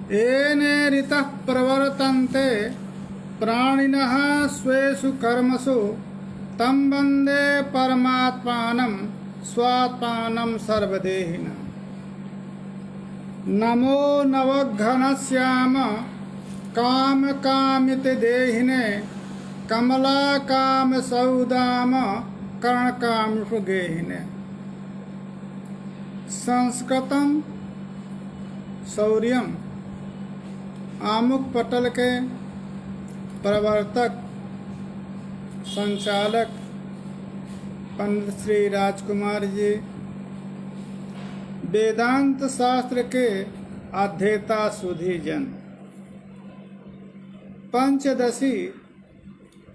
येने ऋतः प्रवर्तन्ते प्राणिनः स्वेषु कर्मसु तं वन्दे परमात्मानं स्वात्मानं सर्वदेहिनम्। नमो नवघनश्याम कामकामिति देहिने कमलाकामसौदाम कर्णकामिषुगेहिने। संस्कृतम शौर्यम आमुख पटल के प्रवर्तक संचालक पंडित श्री राजकुमार जी, वेदांत शास्त्र के अध्येता सुधी जन, पंचदशी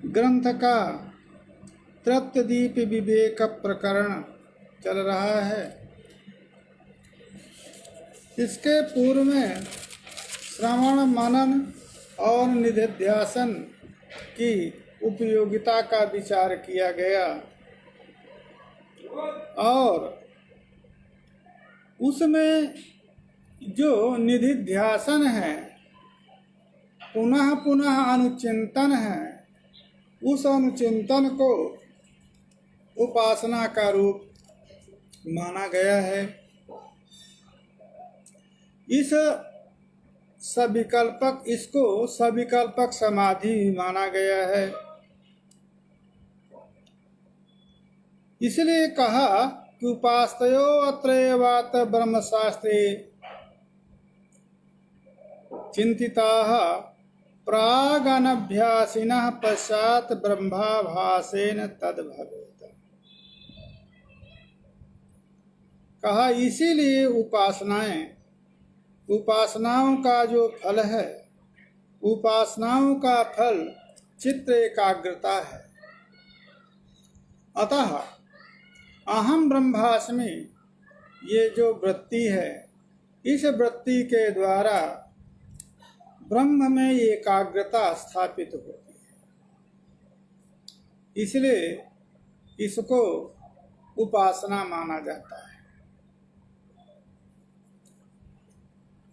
ग्रंथ का तृप्तदीप विवेक प्रकरण चल रहा है। इसके पूर्व में श्रवण मनन और निधिध्यासन की उपयोगिता का विचार किया गया और उसमें जो निधिध्यासन है पुनः पुनः अनुचिंतन है, उस अनुचिंतन को उपासना का रूप माना गया है। इसको सविकल्पक समाधि माना गया है। इसलिए कहा कि उपास्तयो अत्रैवात ब्रह्मशास्त्रे चिंतिताः प्रागनभ्यासिनः पश्चात् ब्रह्माभासेन तद्भवेत्। कहा इसीलिए उपासनाओं का जो फल है, उपासनाओं का फल चित्त एकाग्रता है। अतः अहम ब्रह्मास्मि ये जो वृत्ति है, इस वृत्ति के द्वारा ब्रह्म में एकाग्रता स्थापित होती है। इसलिए इसको उपासना माना जाता है।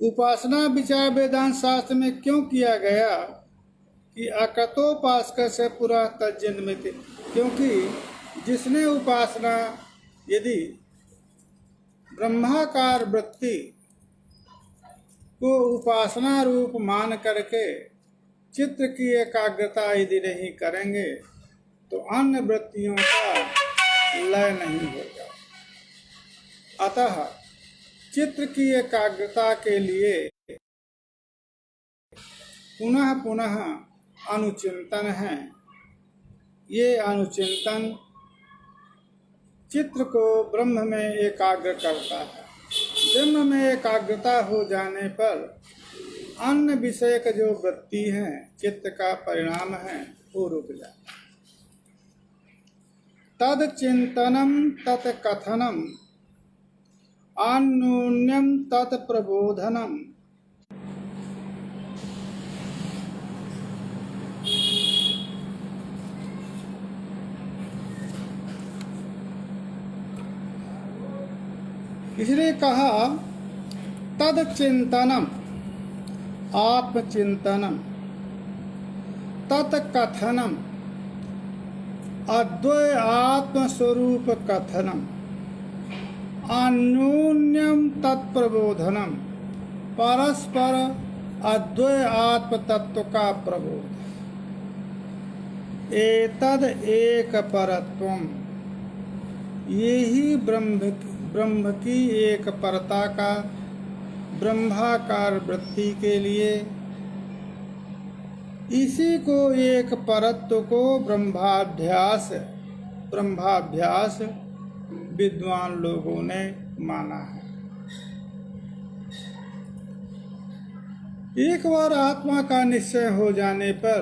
उपासना विचार वेदांत शास्त्र में क्यों किया गया कि अकतोपासक से पुरा तज्जन्मति, क्योंकि जिसने उपासना यदि ब्रह्माकार वृत्ति को उपासना रूप मान करके चित्त की एकाग्रता यदि नहीं करेंगे तो अन्य वृत्तियों का लय नहीं होगा। अतः चित्त की एकाग्रता के लिए पुनः पुनः अनुचिंतन है। ये अनुचिंतन चित्त को ब्रह्म में एकाग्र करता है। ब्रह्म में एकाग्रता हो जाने पर अन्य विषय का जो वृत्ति है, चित्त का परिणाम है, वो रुक जाता है। तद चिंतनम तत् कथनम अन्योन्यम तत् प्रबोधनम। इसलिए कहा तद चिंतनम आत्मचिंतनम, तत् कथनम अद्वय आत्मस्वरूप कथनम, अन्योन्यम तत्प्रबोधनम परस्पर अद्वय आत्म तत्व का प्रबोध। एतद एक परत्वम, यही ब्रह्म की एक परता का ब्रह्माकार वृत्ति के लिए, इसी को एक परत्व को ब्रह्माभ्यास विद्वान लोगों ने माना है। एक बार आत्मा का निश्चय हो जाने पर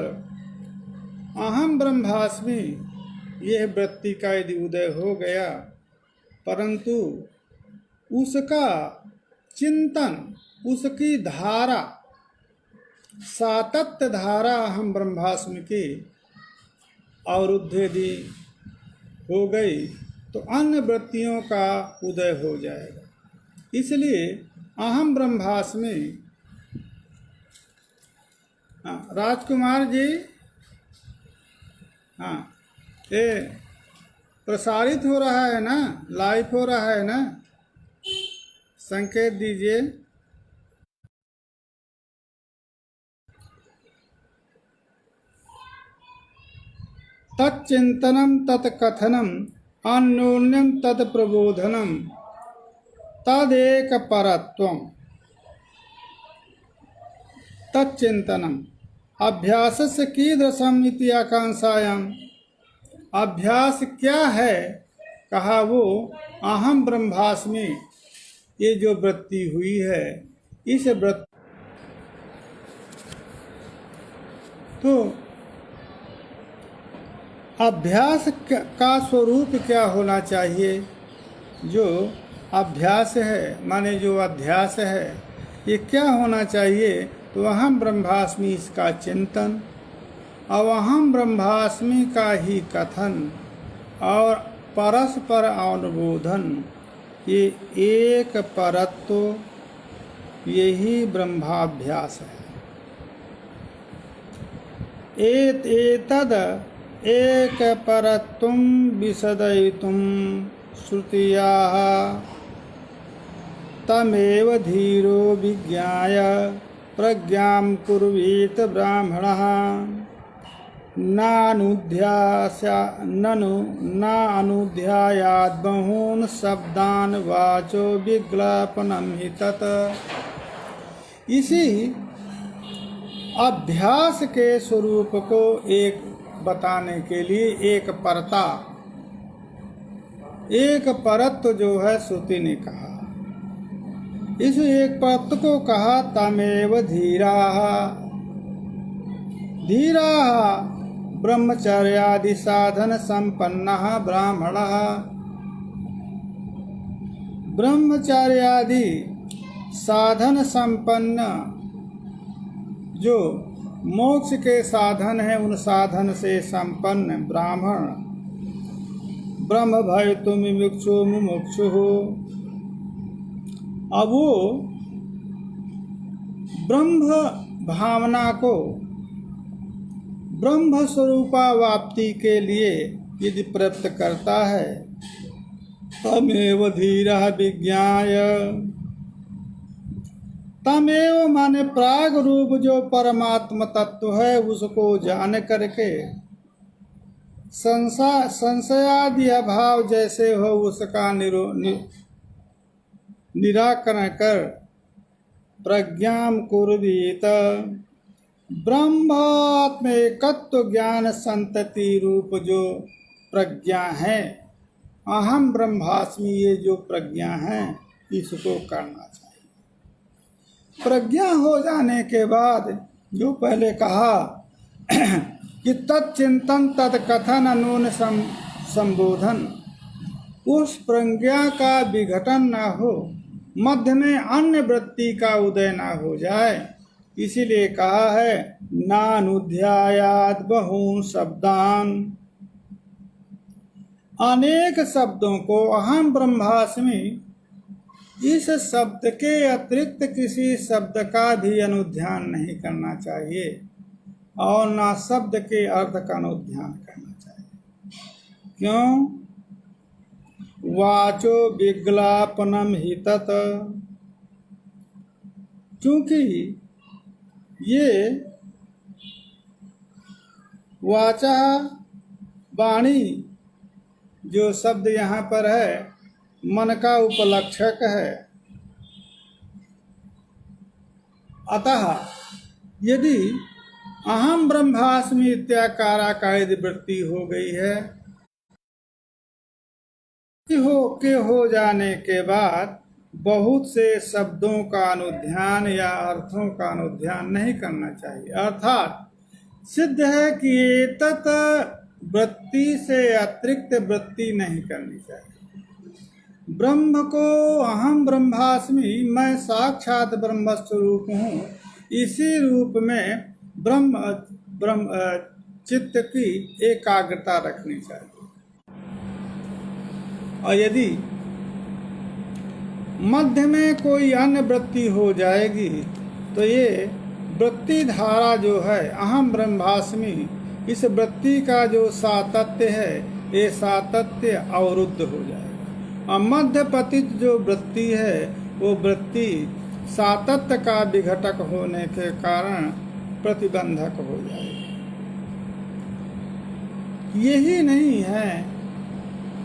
अहम ब्रह्मास्मि यह वृत्ति का यदि उदय हो गया, परंतु उसका चिंतन, उसकी धारा, सातत्य धारा अहम ब्रह्मास्मि की अवरुद्ध यदि हो गई तो अन्य वृत्तियों का उदय हो जाएगा। इसलिए अहम ब्रह्मास्मि हाँ राजकुमार जी, हाँ ये प्रसारित हो रहा है ना, लाइव हो रहा है ना, संकेत दीजिए। तच्चिंतनम तत्कथनम अन्योन्यम तत्प्रबोधनम तदेक परत्वम। तच्चिंतनम अभ्यासस्य कीदृशम इति आकांक्षायाम। अभ्यास क्या है, कहा वो अहम ब्रह्मास्मि, ये जो वृत्ति हुई है, इस वृत्ति तो अभ्यास का स्वरूप क्या होना चाहिए। जो अभ्यास है माने जो अध्यास है, ये क्या होना चाहिए, तो अहम ब्रह्मास्मि इसका चिंतन और अहम ब्रह्मास्मि का ही कथन और परस्पर अनुबोधन, ये एक परत्व, यही ब्रह्माभ्यास है। एतद एक परत्वं विशदयितुं श्रुतियाः तमेव धीरो विज्ञाय प्रज्ञां कुर्वीत ब्राह्मणः नानुध्यायात् बहून् शब्दान् वाचो विज्ञापनं हि तत्। इसी अभ्यास के स्वरूप को एक बताने के लिए एक परत्व जो है श्रुति ने कहा। इस एक परत्व को कहा तमेव धीराः। धीराः ब्रह्मचर्यादि साधन संपन्नः ब्राह्मणः। ब्रह्मचर्यादि साधन संपन्न जो मोक्ष के साधन है, उन साधन से संपन्न ब्राह्मण। ब्रह्म भयतुम मुमुक्षु मुमुक्षु हो। अब वो ब्रह्म भावना को ब्रह्म स्वरूपावाप्ति के लिए यदि प्राप्त करता है, तमेव धीरः विज्ञाय। तमेव माने प्राग रूप जो परमात्म तत्व है, उसको जान करके संशयादि अभाव जैसे हो उसका निराकरण कर प्रज्ञां कुर्वीत। ब्रह्मात्मेकत्व ज्ञान संतति रूप जो प्रज्ञा है, अहम ब्रह्मास्मि, ये जो प्रज्ञा है, इसको करना चाहिए। प्रज्ञा हो जाने के बाद जो पहले कहा कि तत्चिंतन तत्कथन अनून संबोधन, उस प्रज्ञा का विघटन न हो, मध्य में अन्य वृत्ति का उदय न हो जाए, इसीलिए कहा है नानुध्यायात् बहून् शब्दान्। अनेक शब्दों को अहम ब्रह्मास्मि, इस शब्द के अतिरिक्त किसी शब्द का भी अनुध्यान नहीं करना चाहिए और ना शब्द के अर्थ का अनुध्यान करना चाहिए। क्यों? वाचो विज्ञापनम हि तत्। क्योंकि ये वाचा वाणी जो शब्द यहाँ पर है, मन का उपलक्षक है। अतः यदि अहम ब्रह्मास्मि इत्याकारा का यदि वृत्ति हो गई है, हो जाने के बाद बहुत से शब्दों का अनुध्यान या अर्थों का अनुध्यान नहीं करना चाहिए। अर्थात सिद्ध है कि तत् वृत्ति से अतिरिक्त वृत्ति नहीं करनी चाहिए। ब्रह्म को अहम ब्रह्मास्मि, मैं साक्षात ब्रह्म स्वरूप हूँ, इसी रूप में ब्रह्म चित्त की एकाग्रता रखनी चाहिए। और यदि मध्य में कोई अन्य वृत्ति हो जाएगी तो ये वृत्ति धारा जो है अहम ब्रह्मास्मि, इस वृत्ति का जो सातत्य है, ये सातत्य अवरुद्ध हो जाएगा। और मध्य पतित जो वृत्ति है, वो वृत्ति सातत्य का विघटक होने के कारण प्रतिबंधक हो जाएगी। यही नहीं है,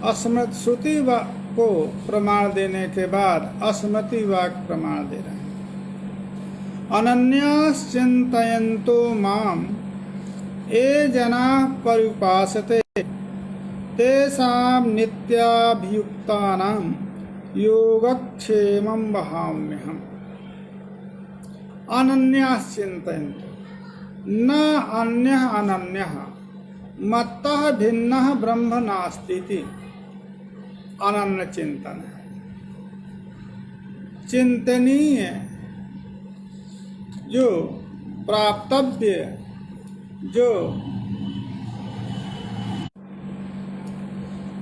अस्मृत श्रुति को प्रमाण देने के बाद अस्मृति वाक्य प्रमाण दे रहे हैं। अनन्याश्चिन्तयन्तो माम ये जनाः पर्युपासते तेषां नित्याभियुक्तानां योगक्षेमं वहाम्यहम्। अनन्याश्चिन्तयन्तो, न अन्यः अनन्यः मत्तः भिन्नः ब्रह्म नास्तीति अनन्य चिंतन है। चिंतनीय, जो प्राप्तव्य, जो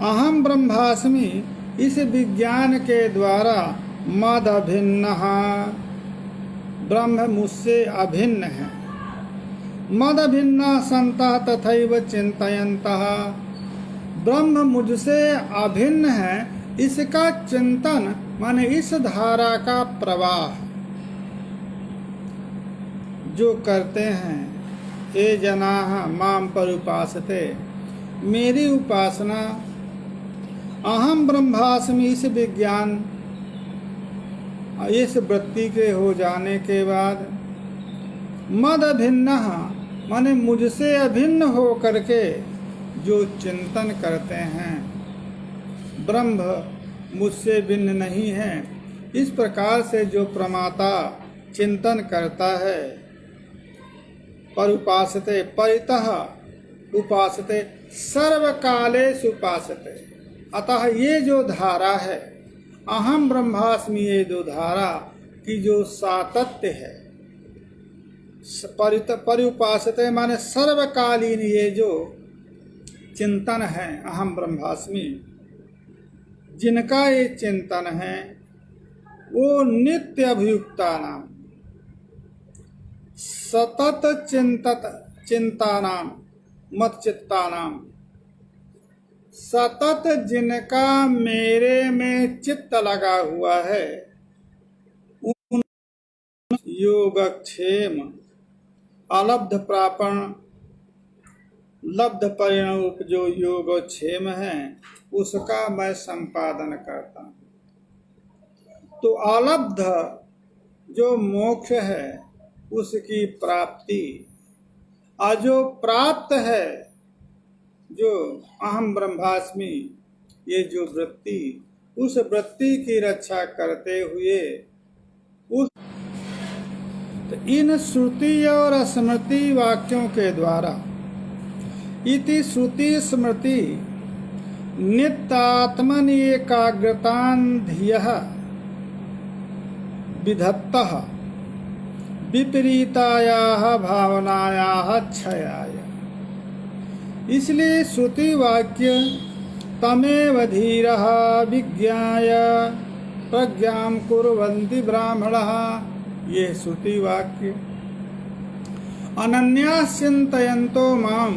अहम ब्रह्मास्मि, इस विज्ञान के द्वारा मद अभिन्न, ब्रह्म मुझसे अभिन्न है। मद भिन्न संतः तथैव चिंतयन्तः, ब्रह्म मुझसे अभिन्न है, इसका चिंतन माने इस धारा का प्रवाह जो करते हैं। ये जनाः माम पर्युपासते, मेरी उपासना, अहम ब्रह्मास्मि, इस विज्ञान, इस वृत्ति के हो जाने के बाद मद अभिन्न माने मुझसे अभिन्न हो करके जो चिंतन करते हैं, ब्रह्म मुझसे भिन्न नहीं है, इस प्रकार से जो प्रमाता चिंतन करता है। पर उपासते परितः उपासते सर्वकालेषु उपासते, अतः ये जो धारा है अहम ब्रह्मास्मि, ये जो धारा की जो सातत्य है, पर्युपासते माने सर्वकालीन, ये जो चिंतन है अहम ब्रह्मास्मि, जिनका ये चिंतन है वो नित्य अभियुक्ता नाम, सतत चिंता नाम, मत चित्ता नाम, सतत जिनका मेरे में चित्त लगा हुआ है, उन योगक्षेम, अलब्ध प्रापण, लब्ध परिणूप जो योगक्षेम है, उसका मैं संपादन करता हूँ। तो अलब्ध जो मोक्ष है उसकी प्राप्ति, और जो प्राप्त है, जो अहम ब्रह्मास्मि, ये जो वृत्ति, उस वृत्ति की रक्षा करते हुए उस इन श्रुति और स्मृति वाक्यों के द्वारा इति श्रुति स्मृति नित्यात्मनि एकाग्रतान् धियः विधत्तः विपरीतायाः भावनायाः क्षयाय। इसलिए श्रुति वाक्य तमेव धीरः विज्ञाय प्रज्ञां कुर्वन्ति ब्राह्मणः, ये श्रुति वाक्य। अनन्याश्चिन्तयन्तो माम,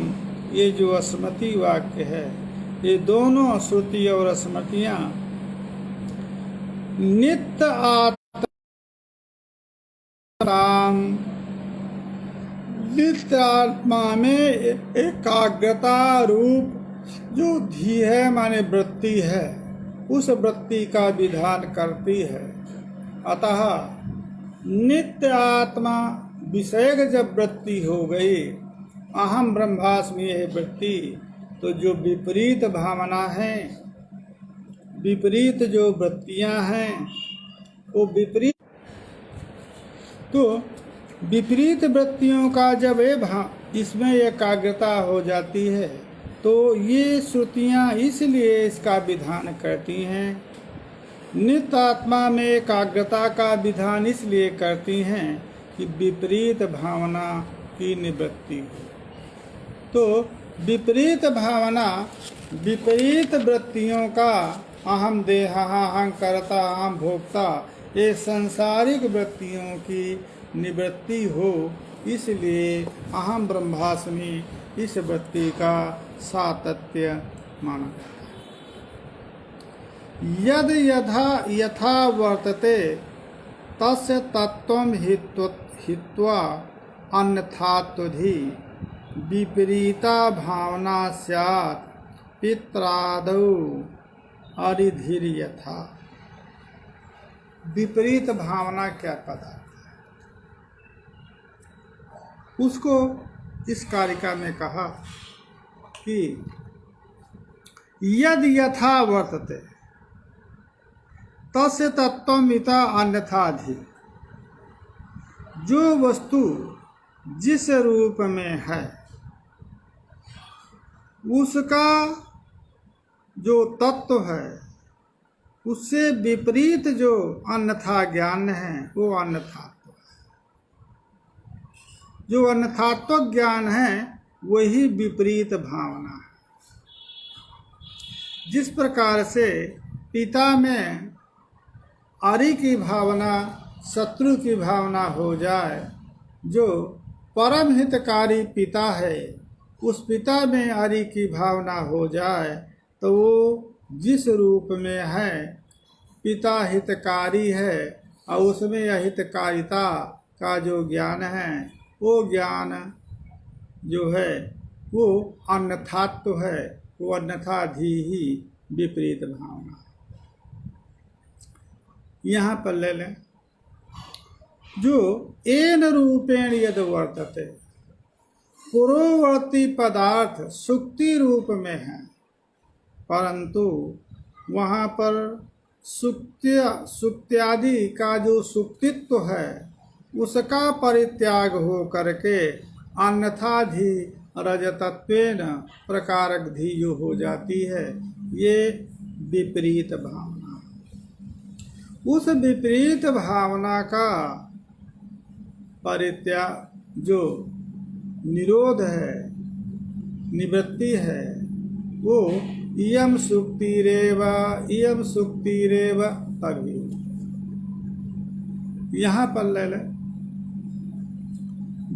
ये जो स्मृति वाक्य है, ये दोनों श्रुति और स्मृतियां नित्य आत्मा में एकाग्रता रूप जो धी है माने वृत्ति है, उस वृत्ति का विधान करती है। अतः नित्य आत्मा विषयक जब वृत्ति हो गई, अहम ब्रह्मास्मि यह वृत्ति, तो जो विपरीत भावना है, विपरीत जो वृत्तियां हैं, वो विपरीत, तो विपरीत वृत्तियों का जब इसमें एकाग्रता हो जाती है, तो ये श्रुतियाँ इसलिए इसका विधान करती हैं। नित्य आत्मा में एकाग्रता का विधान इसलिए करती हैं कि विपरीत भावना की निवृत्ति हो। तो विपरीत भावना, विपरीत वृत्तियों का, अहम देहा, अहम कर्ता, अहम भोक्ता, ये सांसारिक वृत्तियों की निवृत्ति हो, इसलिए अहम ब्रह्मास्मि इस वृत्ति का सातत्य माना जाता है। यद यथा वर्तते तस्य तत्त्वं हित्वा अन्यथात्वधि विपरीता भावना स्यात् पित्रादौ अरिधिर्यथा। विपरीत भावना क्या पदार्थ है, उसको इस कारिका में कहा कि यद यथा वर्तते तस्य तत्त्वमिता अन्यथाधि। जो वस्तु जिस रूप में है उसका जो तत्व है उससे विपरीत जो अन्यथा ज्ञान है वो अन्यथात्व है। जो अन्यथात्व ज्ञान है वही विपरीत भावना है। जिस प्रकार से पिता में अरि की भावना शत्रु की भावना हो जाए, जो परम हितकारी पिता है उस पिता में अरि की भावना हो जाए तो वो जिस रूप में है पिता हितकारी है और उसमें अहितकारिता का जो ज्ञान है वो ज्ञान जो है वो अन्यथात्व है, वो अन्यथाधि ही विपरीत भावना है। यहाँ पर ले लें, जो एन रूपेण यद वर्तते, पूर्ववर्ती पदार्थ सुक्ति रूप में है, परंतु वहाँ पर सुक्त्यादि का जो सुक्तित्व है उसका परित्याग हो करके अन्यथाधि रजतत्वेन प्रकारक धी जो हो जाती है, ये विपरीत भावना। उस विपरीत भावना का परित्याग जो निरोध है, निवृत्ति है, वो इयम सुक्तिरेव तभी। यहाँ पर ले लें,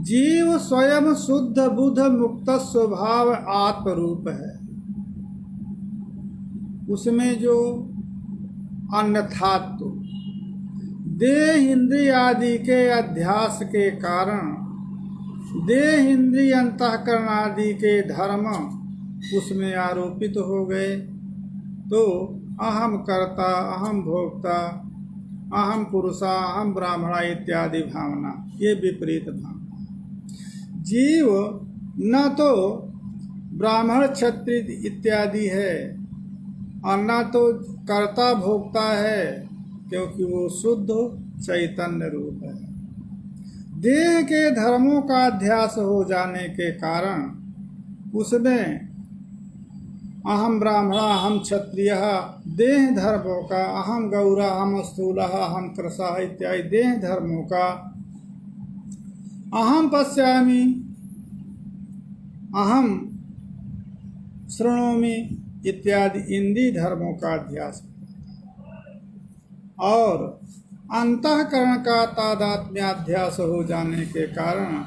जीव स्वयं शुद्ध बुद्ध मुक्त स्वभाव आत्म रूप है। उसमें जो अन्यथात्व देह इंद्रिय आदि के अध्यास के कारण देह इंद्रिय अंतःकरण आदि के धर्म उसमें आरोपित हो गए, तो अहम कर्ता, अहम भोक्ता, अहम पुरुषा, अहम ब्राह्मणा इत्यादि भावना, ये विपरीत भावना। जीव न तो ब्राह्मण क्षत्रिय इत्यादि है और न तो कर्ता भोक्ता है, क्योंकि वो शुद्ध चैतन्य रूप है। देह के धर्मों का अध्यास हो जाने के कारण उसमें अहम ब्राह्मण, अहम क्षत्रिय, देह धर्मों का, अहम गौरा, अहम स्थूल, अहम कृशः इत्यादि देह धर्मों का, अहम पश्यामि, अहम शृणोमि इत्यादि इंद्रिय धर्मों का अध्यास और अंतःकरण का तादात्म्याध्यास हो जाने के कारण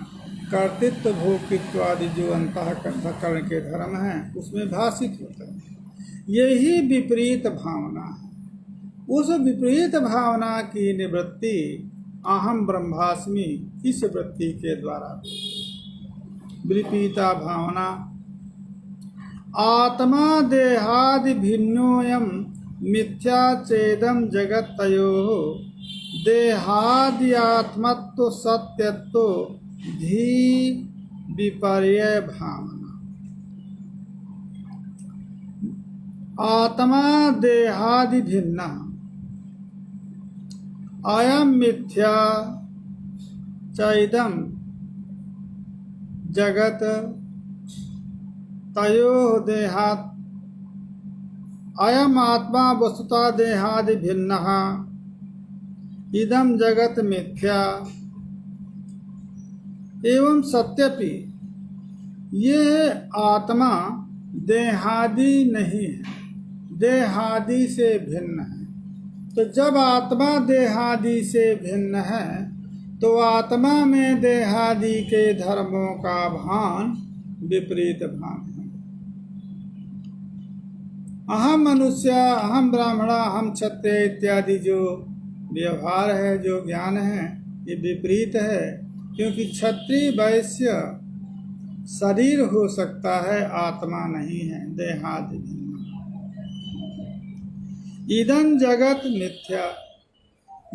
कर्तृत्व भोक्तृत्व आदि जो अंतःकरण के धर्म हैं उसमें भाषित होता है। यही विपरीत भावना है। उस विपरीत भावना की निवृत्ति अहम ब्रह्मास्मि इस वृत्ति के द्वारा। विपरीता भावना आत्मा देहादि भिन्नोयम मिथ्या चेदम जगत्तयोः देहाद्यात्मत्व सत्यत्व धी विपर्य भावना। आत्मा देहादि भिन्न अयम मिथ्या चैदम जगत तयोः देहात् अयम आत्मा वस्तुतः देहादि भिन्नः इदम जगत मिथ्या एवं सत्यपि ये आत्मा देहादि नहीं है, देहादि से भिन्न है। तो जब आत्मा देहादि से भिन्न है तो आत्मा में देहादि के धर्मों का भान विपरीत भान है। अहम मनुष्य, अहम ब्राह्मण, अहम क्षत्रिय इत्यादि जो व्यवहार है, जो ज्ञान है, ये विपरीत है। क्योंकि क्षत्रिय वैश्य शरीर हो सकता है, आत्मा नहीं है, देहादि नहीं। इदं जगत मिथ्या,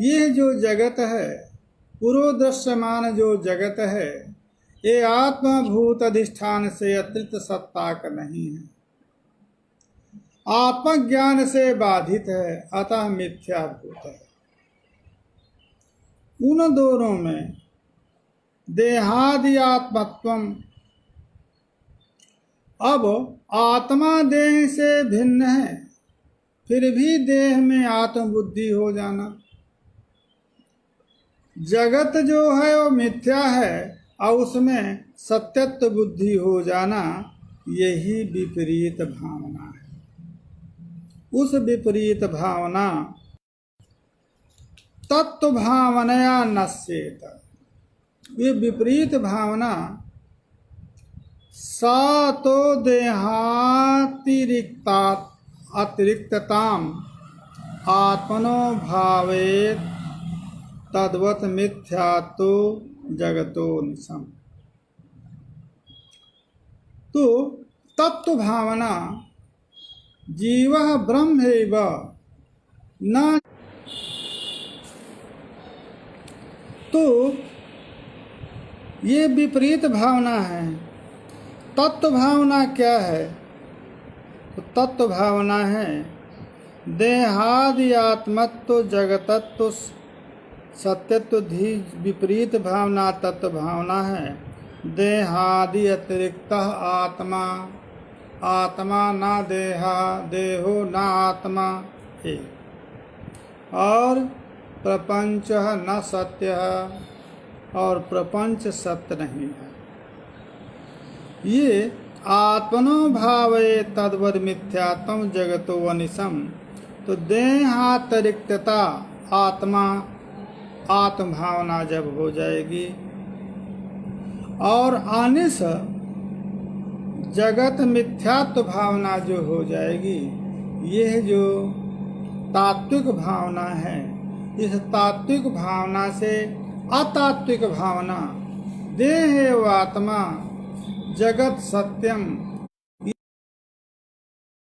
ये जो जगत है, पुरोदृश्यमान जो जगत है, ये आत्मभूत अधिष्ठान से अतिरिक्त सत्ता का नहीं है, आत्मज्ञान से बाधित है, अतः मिथ्याभूत है। उन दोनों में देहादि आत्मत्वम, अब आत्मा देह से भिन्न है, फिर भी देह में आत्मबुद्धि हो जाना। जगत जो है वो मिथ्या है और उसमें सत्यत्व बुद्धि हो जाना, यही विपरीत भावना है। उस विपरीत भावना तत्व भावनया नश्येत, ये विपरीत भावना सा तो अतिरिक्तताम आत्मनो भावेत तद्वत मिथ्यातो जगतो निशम। तो तत्व भावना जीव ब्रह्मैव न, तो ये विपरीत भावना है। तत्व भावना क्या है? तो तत्व भावना है देहादि आत्मत्व जगतत्व सत्यत्व धी। विपरीत भावना तत्व भावना है देहादि अतिरिक्त आत्मा, आत्मा ना देहा, देहो ना आत्मा है, और प्रपंच न सत्य, और प्रपंच सत्य नहीं है। ये आत्मनो भावे तद्वद मिथ्यात्म जगतो अनिशम। तो देहातिरिक्तता आत्मा, आत्म भावना जब हो जाएगी और अनिश जगत मिथ्यात्व भावना जो हो जाएगी, यह जो तात्विक भावना है, इस तात्विक भावना से अतात्विक भावना देह एवं आत्मा जगत सत्यम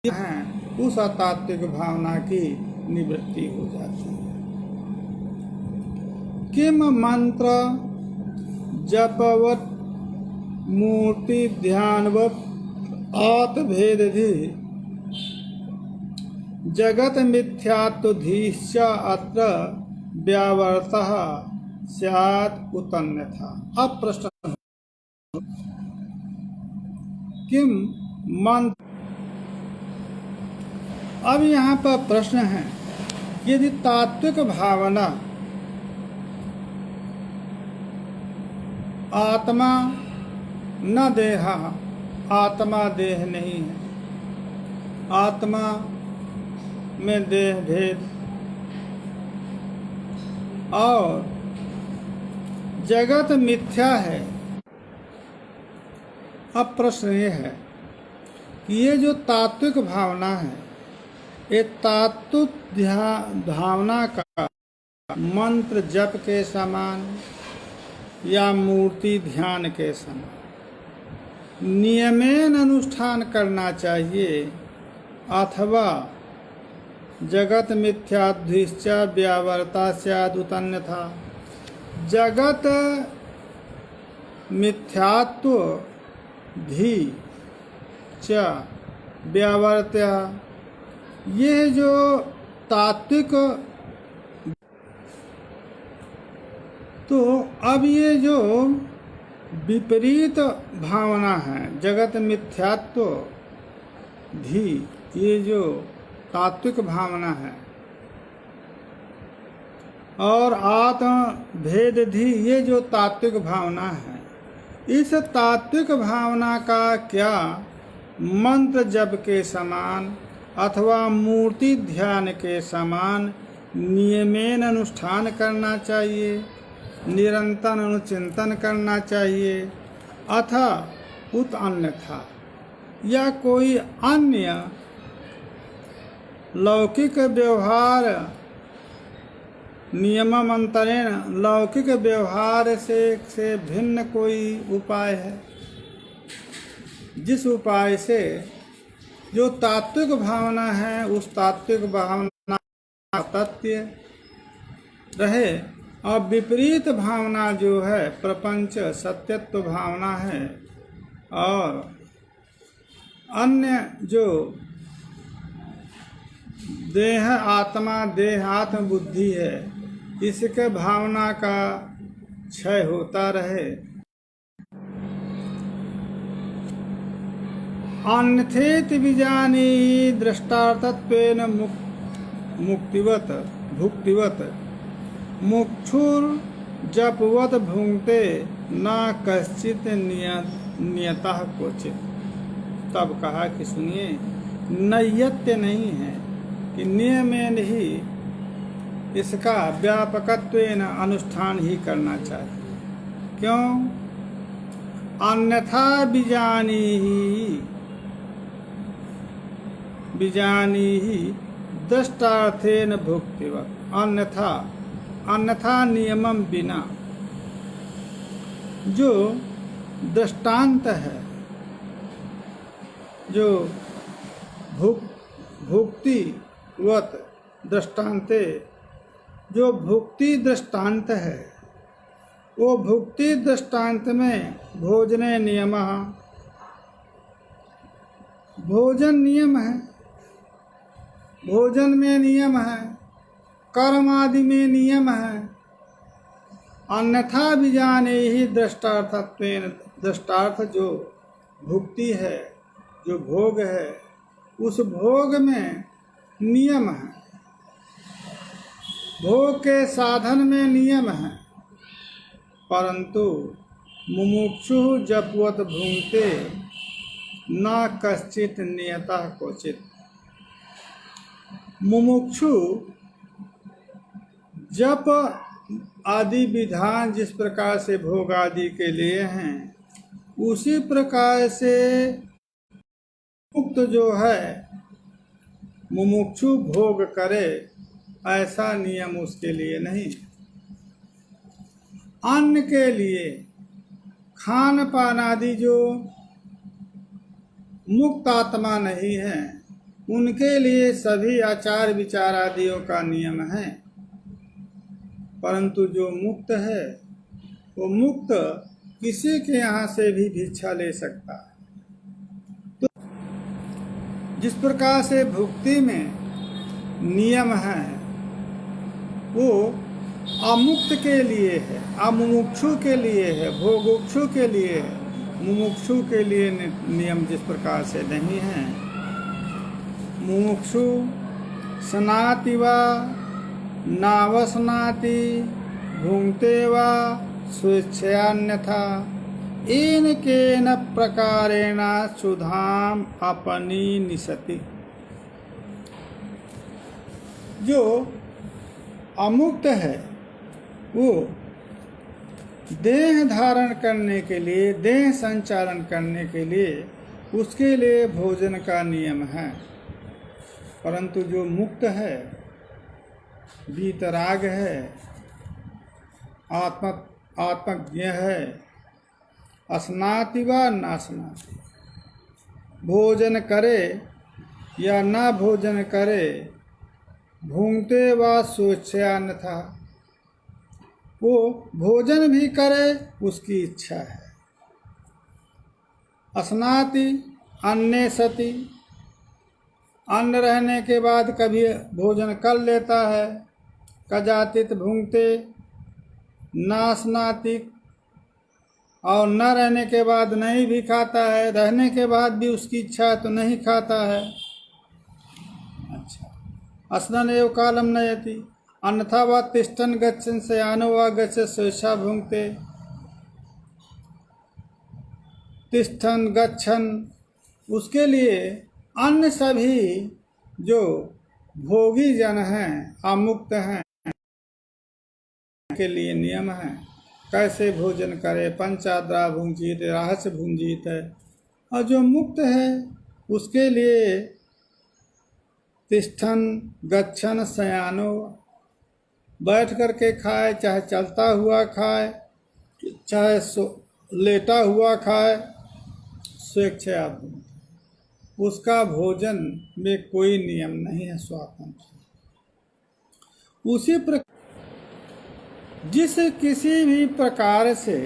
है, उस अतात्विक भावना की निवृत्ति हो जाती है। किम मंत्र जपवत मूर्ति ध्यानवत आत्मभेदधि जगत मिथ्यात्व धीश्च अत्र व्यावर्तः स्यात् उतन्यथा। अब प्रश्न, किम मंत्र, अब यहाँ पर प्रश्न है, यदि तात्विक भावना आत्मा न देहा, आत्मा देह नहीं है, आत्मा में देह भेद, और जगत मिथ्या है। अब प्रश्न ये है कि ये जो तात्विक भावना है, ये तात्विक भावना का मंत्र जप के समान या मूर्ति ध्यान के समान नियमेन अनुष्ठान करना चाहिए, अथवा जगत मिथ्याधीश्च व्यावर्ता स्याद् उतन्यथा। जगत मिथ्यात्व धी च व्यावर्त्य, ये जो तात्विक, तो अब ये जो विपरीत भावना है जगत मिथ्यात्व धी, ये जो तात्विक भावना है, और आत्म भेद धी, ये जो तात्विक भावना है, इस तात्विक भावना का क्या मंत्र जप के समान अथवा मूर्ति ध्यान के समान नियमेन अनुष्ठान करना चाहिए, निरंतर अनुचिंतन करना चाहिए, अथा उत अन्यथा या कोई अन्य लौकिक व्यवहार नियमांतरेण लौकिक व्यवहार से भिन्न कोई उपाय है, जिस उपाय से जो तात्विक भावना है उस तात्विक भावना तथ्य रहे और विपरीत भावना जो है प्रपंच सत्यत्व भावना है और अन्य जो देह आत्मा देह आत्म बुद्धि है इसके भावना का क्षय होता रहे। अन्यथेति विजानी दृष्टार्थत्वेन मुक्तिवत भुक्तिवत मुक्षुर जपवत भुंगते न कश्चित नियतः क्वचित। तब कहा कि सुनिए, नैयत्य नहीं है कि नियमेन ही इसका व्यापकत्वेन अनुष्ठान ही करना चाहिए। क्यों? अन्यथा बीजानी ही दृष्टार्थेन भुक्तिवत। अन्यथा नियमम बिना जो दृष्टांत है, जो भुक्तिवत दृष्टांते जो भुक्ति दृष्टांत है, वो भुक्ति दृष्टांत में भोजने नियमः भोजन नियम है, भोजन में नियम है, कर्म आदि में नियम है। अन्यथा बीजाने ही दृष्टार्थत्वेन दृष्टार्थ जो भुक्ति है, जो भोग है, उस भोग में नियम है, भोग के साधन में नियम है, परंतु मुमुक्षु जपवत भुंगते न कश्चित नियतः क्वचित। मुमुक्षु जप आदि विधान जिस प्रकार से भोग आदि के लिए हैं, उसी प्रकार से मुक्त जो है मुमुक्षु भोग करे, ऐसा नियम उसके लिए नहीं। अन्न के लिए खान पान आदि जो मुक्त आत्मा नहीं है, उनके लिए सभी आचार विचार आदियों का नियम है, परंतु जो मुक्त है वो मुक्त किसी के यहाँ से भी भिक्षा ले सकता है। तो जिस प्रकार से भुक्ति में नियम है वो अमुक्त के लिए है, अमुमुक्षु के लिए है, भोगुक्षु के लिए है, मुमुक्षु के लिए नियम जिस प्रकार से नहीं है। मुमुक्षु स्नाति वा नावस्नाति भुंक्ते वा स्वेच्छयान्यथा येन केन प्रकारेण सुधाम अपनी निसति। जो अमुक्त है वो देह धारण करने के लिए, देह संचालन करने के लिए उसके लिए भोजन का नियम है, परंतु जो मुक्त है, वीतराग है, आत्मज्ञ है, अस्नाति वा नास्नाति, भोजन करे या ना भोजन करे, भूंगते वा स्वेच्छयान्यथा, वो भोजन भी करे उसकी इच्छा है। अस्नाति अन्ने सति, अन्न रहने के बाद कभी भोजन कर लेता है, कजातित भूंगते नास्नाति, और न रहने के बाद नहीं भी खाता है, रहने के बाद भी उसकी इच्छा है तो नहीं खाता है। अच्छा, अस्नन एव कालम नयति, अन्यथा वा तिष्ठन गच्छन शयानो वा गच्छन स्वेच्छा भुंक्ते। तिष्ठन गच्छन, उसके लिए अन्य सभी जो भोगी जन हैं, अमुक्त हैं, के लिए नियम है, कैसे भोजन करे, पंचाद्रा भुंजित रहस्य भुंजित है। और जो मुक्त है उसके लिए तिष्ठन गच्छन शयानो, बैठ करके खाए, चाहे चलता हुआ खाए, चाहे लेटा हुआ खाए, स्वेच्छा भुंजित। उसका भोजन में कोई नियम नहीं है, स्वातंत्र। उसी प्रकार जिस किसी भी प्रकार से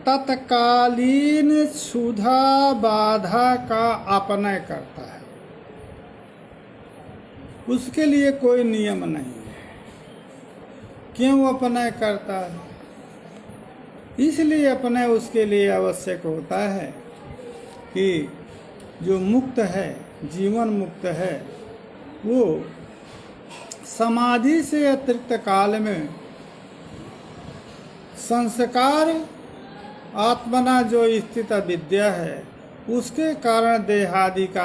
तत्कालीन क्षुधा बाधा का अपनय करता है, उसके लिए कोई नियम नहीं है। क्यों अपनय करता है? इसलिए अपनय उसके लिए आवश्यक होता है कि जो मुक्त है, जीवन मुक्त है, वो समाधि से अतिरिक्त काल में संस्कार आत्मना जो स्थित विद्या है, उसके कारण देहादि का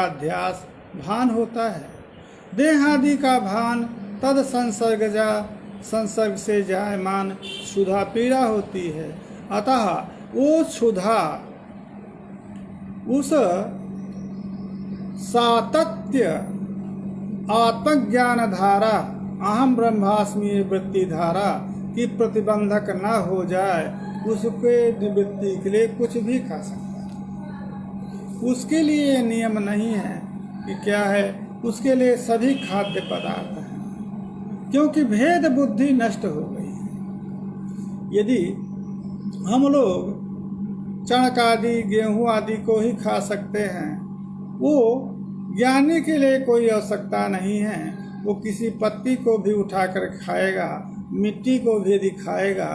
अध्यास भान होता है। देहादि का भान तद संसर्ग से जायमान क्षुधा पीड़ा होती है। अतः वो क्षुधा उस सातत्य आत्मज्ञान धारा, अहम ब्रह्मास्मि वृत्ति धारा की प्रतिबंधक न हो जाए, उसके निवृत्ति के लिए कुछ भी खा सकता है। उसके लिए नियम नहीं है कि क्या है, उसके लिए सभी खाद्य पदार्थ हैं, क्योंकि भेद बुद्धि नष्ट हो गई है। यदि हम लोग चणक आदि, गेहूं आदि को ही खा सकते हैं, वो ज्ञानी के लिए कोई आवश्यकता नहीं है। वो किसी पत्ती को भी उठाकर खाएगा, मिट्टी को भी यदि खाएगा,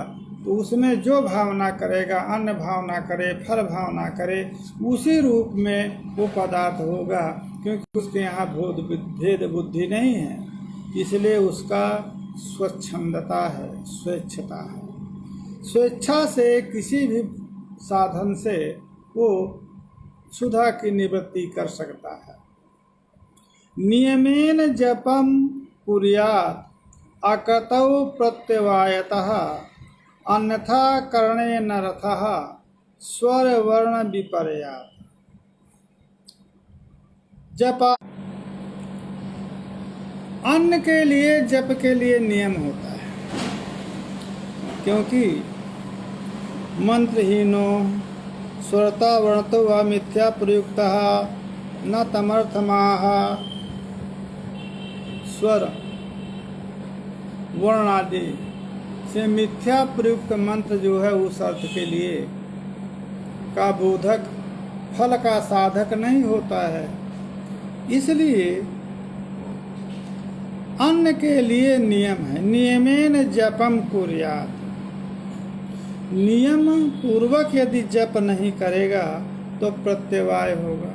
तो उसमें जो भावना करेगा, अन्न भावना करे, फल भावना करे, उसी रूप में वो पदार्थ होगा, क्योंकि उसके यहाँ भेद बुद्धि नहीं है। इसलिए उसका स्वच्छंदता है, स्वेच्छता है। स्वेच्छा से किसी भी साधन से वो क्षुधा की निवृत्ति कर सकता है। नियमेन जपम कुर्यात् अकृतौ प्रत्यवायतः अन्यथा करणे नरथः स्वर वर्ण विपर्यात्। जप, अन्न के लिए, जप के लिए नियम होता है, क्योंकि मंत्रहीनो स्वरता वर्णतो व मिथ्या प्रयुक्तः न तमर्थमाह। स्वर वर्ण आदि से मिथ्या प्रयुक्त मंत्र जो है, उस अर्थ के लिए का बोधक, फल का साधक नहीं होता है। इसलिए अन्न के लिए नियम है। नियमेन जपम कुर्यात्, नियम पूर्वक यदि जप नहीं करेगा तो प्रत्यवाय होगा।